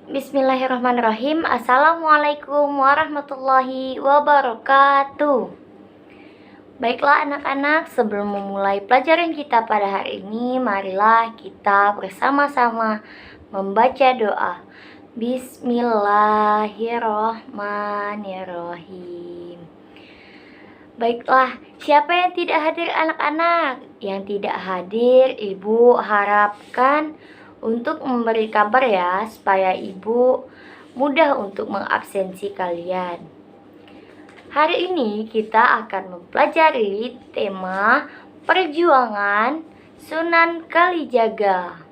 Bismillahirrahmanirrahim. Assalamualaikum warahmatullahi wabarakatuh. Baiklah anak-anak, sebelum memulai pelajaran kita pada hari ini, marilah kita bersama-sama membaca doa. Bismillahirrahmanirrahim. Baiklah, siapa yang tidak hadir anak-anak? Yang tidak hadir, Ibu harapkan untuk memberi kabar ya, supaya Ibu mudah untuk mengabsensi kalian. Hari ini kita akan mempelajari tema perjuangan Sunan Kalijaga.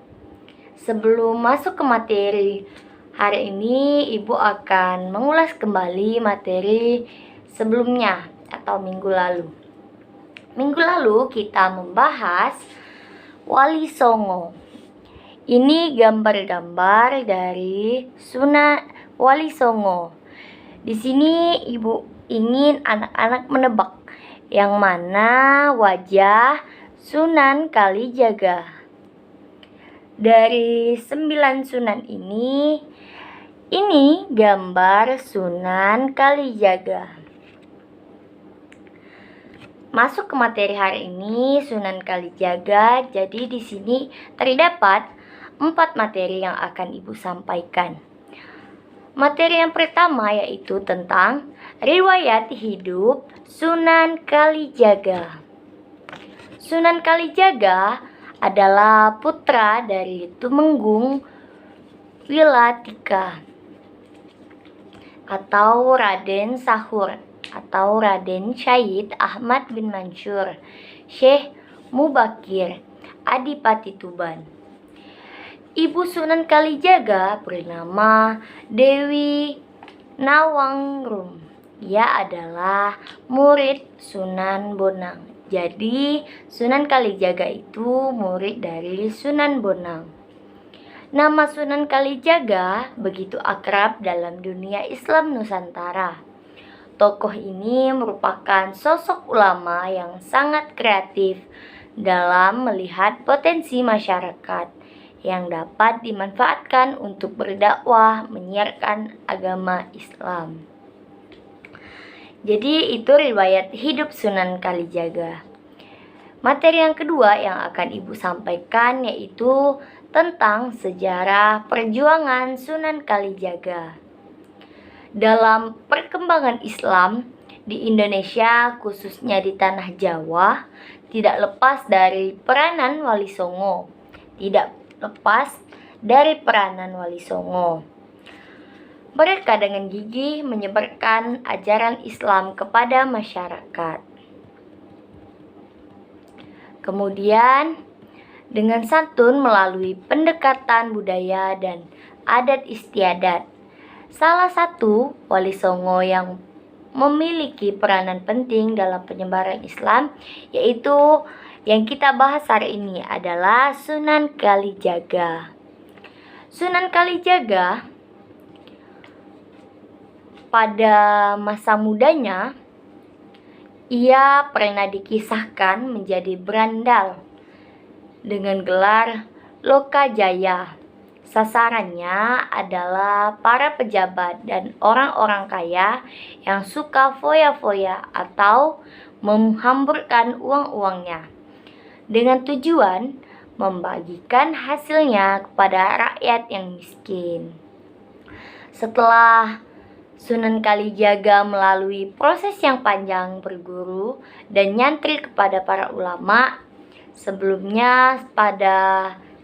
Sebelum masuk ke materi, hari ini Ibu akan mengulas kembali materi sebelumnya atau minggu lalu. Minggu lalu kita membahas Wali Songo. Ini gambar-gambar dari Sunan Wali Songo. Di sini Ibu ingin anak-anak menebak yang mana wajah Sunan Kalijaga. Dari 9 sunan ini gambar Sunan Kalijaga. Masuk ke materi hari ini, Sunan Kalijaga. Jadi di sini terdapat 4 materi yang akan Ibu sampaikan. Materi yang pertama yaitu tentang riwayat hidup Sunan Kalijaga. Sunan Kalijaga adalah putra dari Tumenggung Wilatika atau Raden Sahur atau Raden Syahid Ahmad bin Mansur Syekh Mubakir Adipati Tuban. Ibu Sunan Kalijaga bernama Dewi Nawangrum. Ia adalah murid Sunan Bonang. Jadi Sunan Kalijaga itu murid dari Sunan Bonang. Nama Sunan Kalijaga begitu akrab dalam dunia Islam Nusantara. Tokoh ini merupakan sosok ulama yang sangat kreatif dalam melihat potensi masyarakat yang dapat dimanfaatkan untuk berdakwah menyiarkan agama Islam. Jadi itu riwayat hidup Sunan Kalijaga. Materi yang kedua yang akan Ibu sampaikan yaitu tentang sejarah perjuangan Sunan Kalijaga. Dalam perkembangan Islam di Indonesia, khususnya di tanah Jawa, tidak lepas dari peranan Wali Songo. Mereka dengan gigih menyebarkan ajaran Islam kepada masyarakat. Kemudian dengan santun melalui pendekatan budaya dan adat istiadat. Salah satu Wali Songo yang memiliki peranan penting dalam penyebaran Islam yaitu yang kita bahas hari ini adalah Sunan Kalijaga. Sunan Kalijaga pada masa mudanya ia pernah dikisahkan menjadi berandal dengan gelar Lokajaya. Sasarannya adalah para pejabat dan orang-orang kaya yang suka foya-foya atau menghamburkan uang-uangnya dengan tujuan membagikan hasilnya kepada rakyat yang miskin. Setelah Sunan Kalijaga melalui proses yang panjang berguru dan nyantri kepada para ulama, sebelumnya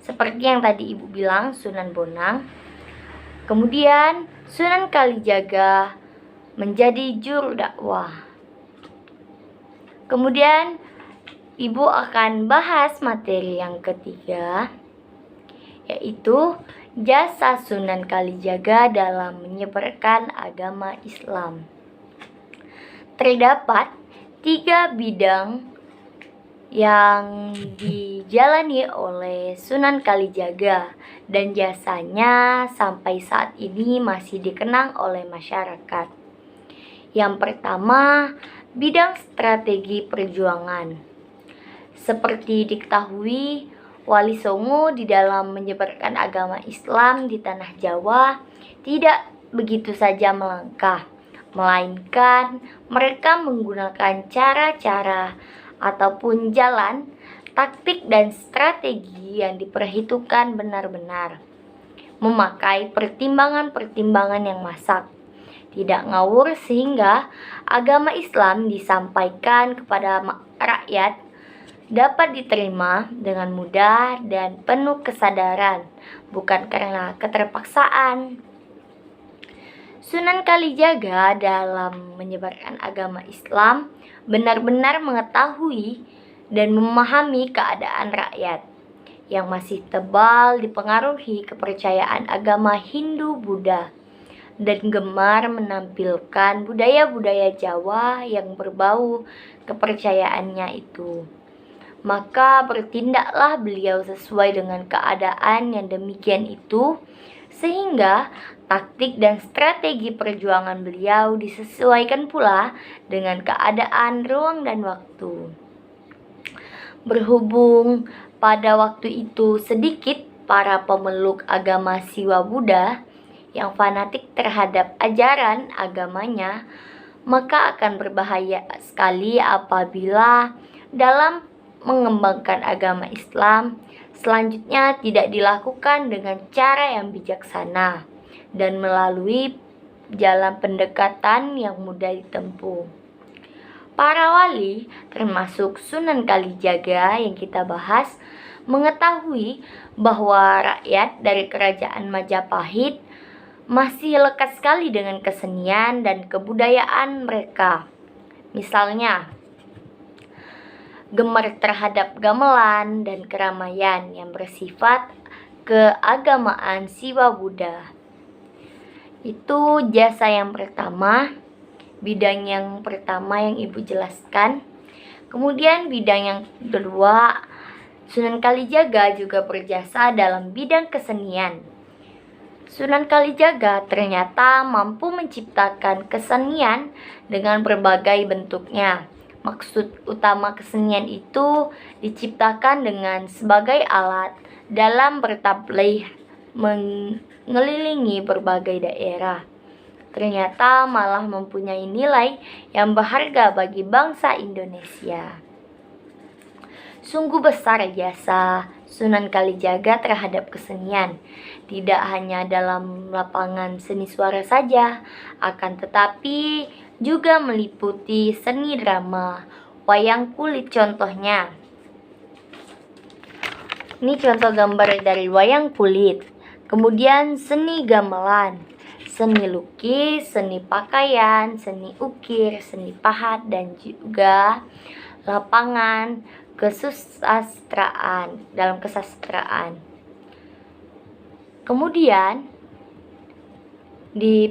seperti yang tadi Ibu bilang, Sunan Bonang. Kemudian Sunan Kalijaga menjadi juru dakwah. Kemudian Ibu akan bahas materi yang ketiga, yaitu jasa Sunan Kalijaga dalam menyebarkan agama Islam. Terdapat 3 bidang yang dijalani oleh Sunan Kalijaga dan jasanya sampai saat ini masih dikenang oleh masyarakat. Yang pertama, bidang strategi perjuangan. Seperti diketahui, Wali Songo di dalam menyebarkan agama Islam di tanah Jawa tidak begitu saja melangkah, melainkan mereka menggunakan cara-cara ataupun jalan, taktik dan strategi yang diperhitungkan benar-benar, memakai pertimbangan-pertimbangan yang masak, tidak ngawur, sehingga agama Islam disampaikan kepada rakyat dapat diterima dengan mudah dan penuh kesadaran, bukan karena keterpaksaan. Sunan Kalijaga dalam menyebarkan agama Islam benar-benar mengetahui dan memahami keadaan rakyat yang masih tebal dipengaruhi kepercayaan agama Hindu-Buddha dan gemar menampilkan budaya-budaya Jawa yang berbau kepercayaannya itu. Maka bertindaklah beliau sesuai dengan keadaan yang demikian itu, sehingga taktik dan strategi perjuangan beliau disesuaikan pula dengan keadaan, ruang, dan waktu. Berhubung pada waktu itu sedikit para pemeluk agama Siwa Buddha yang fanatik terhadap ajaran agamanya, maka akan berbahaya sekali apabila dalam mengembangkan agama Islam selanjutnya tidak dilakukan dengan cara yang bijaksana dan melalui jalan pendekatan yang mudah ditempuh. Para wali, termasuk Sunan Kalijaga yang kita bahas, mengetahui bahwa rakyat dari kerajaan Majapahit masih lekat sekali dengan kesenian dan kebudayaan mereka. Misalnya, gemar terhadap gamelan dan keramaian yang bersifat keagamaan Siwa Buddha. Itu jasa yang pertama, bidang yang pertama yang Ibu jelaskan. Kemudian bidang yang kedua, Sunan Kalijaga juga berjasa dalam bidang kesenian. Sunan Kalijaga ternyata mampu menciptakan kesenian dengan berbagai bentuknya. Maksud utama kesenian itu diciptakan dengan sebagai alat dalam bertablih mengelilingi berbagai daerah. Ternyata malah mempunyai nilai yang berharga bagi bangsa Indonesia. Sungguh besar jasa Sunan Kalijaga terhadap kesenian, tidak hanya dalam lapangan seni suara saja, akan tetapi juga meliputi seni drama, wayang kulit contohnya. Ini contoh gambar dari wayang kulit. Kemudian seni gamelan, seni lukis, seni pakaian, seni ukir, seni pahat, dan juga lapangan kesusastraan, dalam kesastraan. Kemudian di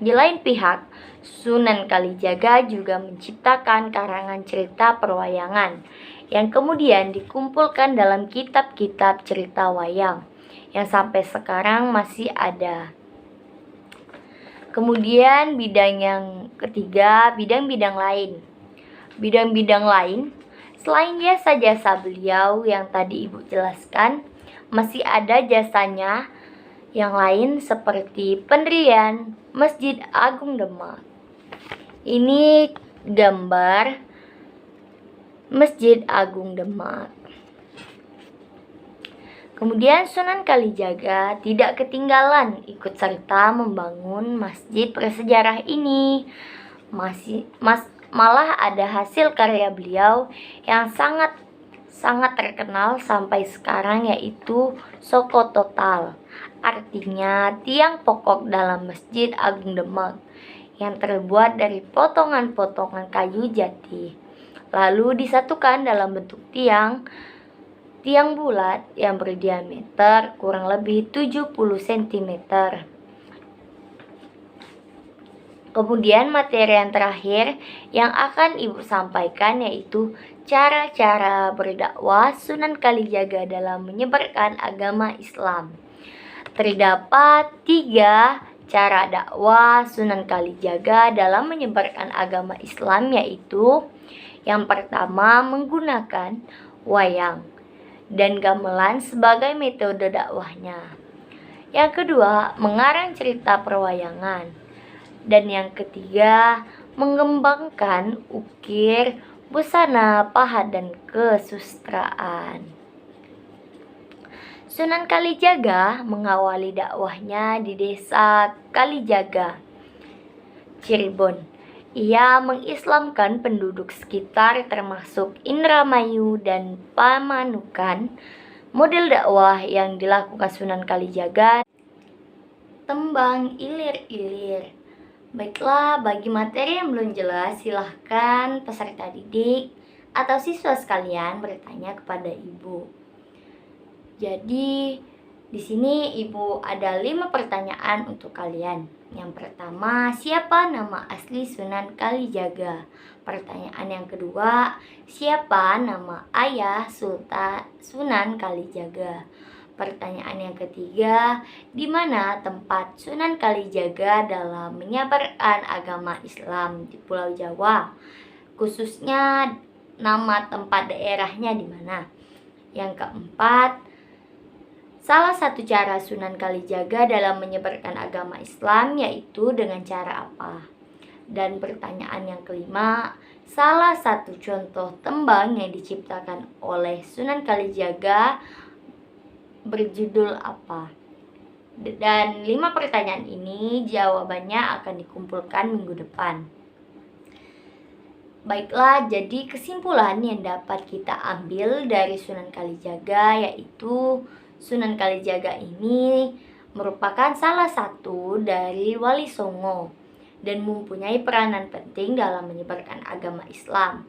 lain pihak, Sunan Kalijaga juga menciptakan karangan cerita perwayangan yang kemudian dikumpulkan dalam kitab-kitab cerita wayang yang sampai sekarang masih ada. Kemudian bidang yang ketiga, bidang-bidang lain. Bidang-bidang lain, selain jasa-jasa beliau yang tadi Ibu jelaskan, masih ada jasanya yang lain seperti pendirian Masjid Agung Demak. Ini gambar Masjid Agung Demak. Kemudian Sunan Kalijaga tidak ketinggalan ikut serta membangun masjid bersejarah ini. Malah ada hasil karya beliau yang sangat terkenal sampai sekarang, yaitu Soko Total. Artinya tiang pokok dalam Masjid Agung Demak yang terbuat dari potongan-potongan kayu jati, lalu disatukan dalam bentuk tiang bulat yang berdiameter kurang lebih 70 cm. Kemudian materi yang terakhir yang akan Ibu sampaikan yaitu cara-cara berdakwah Sunan Kalijaga dalam menyebarkan agama Islam. Terdapat 3 cara dakwah Sunan Kalijaga dalam menyebarkan agama Islam, yaitu yang pertama menggunakan wayang dan gamelan sebagai metode dakwahnya. Yang kedua, mengarang cerita perwayangan. Dan yang ketiga, mengembangkan ukir, busana, pahat, dan kesustraan. Sunan Kalijaga mengawali dakwahnya di desa Kalijaga, Cirebon. Ia mengislamkan penduduk sekitar termasuk Indramayu dan Pamanukan. Model dakwah yang dilakukan Sunan Kalijaga, tembang ilir-ilir. Baiklah, bagi materi yang belum jelas, silahkan peserta didik atau siswa sekalian bertanya kepada Ibu. Jadi, di sini Ibu ada 5 pertanyaan untuk kalian. Yang pertama, siapa nama asli Sunan Kalijaga? Pertanyaan yang kedua, siapa nama ayah Sunan Kalijaga? Pertanyaan yang ketiga, di mana tempat Sunan Kalijaga dalam menyebarkan agama Islam di Pulau Jawa? Khususnya nama tempat daerahnya di mana? Yang keempat, salah satu cara Sunan Kalijaga dalam menyebarkan agama Islam yaitu dengan cara apa? Dan pertanyaan yang kelima, salah satu contoh tembang yang diciptakan oleh Sunan Kalijaga berjudul apa? Dan 5 pertanyaan ini jawabannya akan dikumpulkan minggu depan. Baiklah, jadi kesimpulan yang dapat kita ambil dari Sunan Kalijaga yaitu Sunan Kalijaga ini merupakan salah satu dari Wali Songo dan mempunyai peranan penting dalam menyebarkan agama Islam,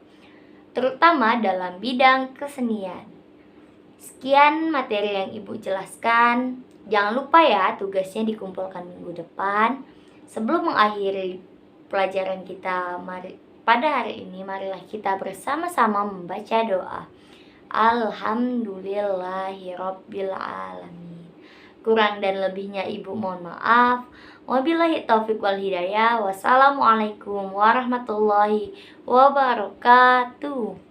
terutama dalam bidang kesenian. Sekian materi yang Ibu jelaskan. Jangan lupa ya, tugasnya dikumpulkan minggu depan. Sebelum mengakhiri pelajaran kita pada hari ini, marilah kita bersama-sama membaca doa. Alhamdulillahirabbil alamin. Kurang dan lebihnya Ibu mohon maaf. Wabillahi taufik wal hidayah. Wassalamualaikum warahmatullahi wabarakatuh.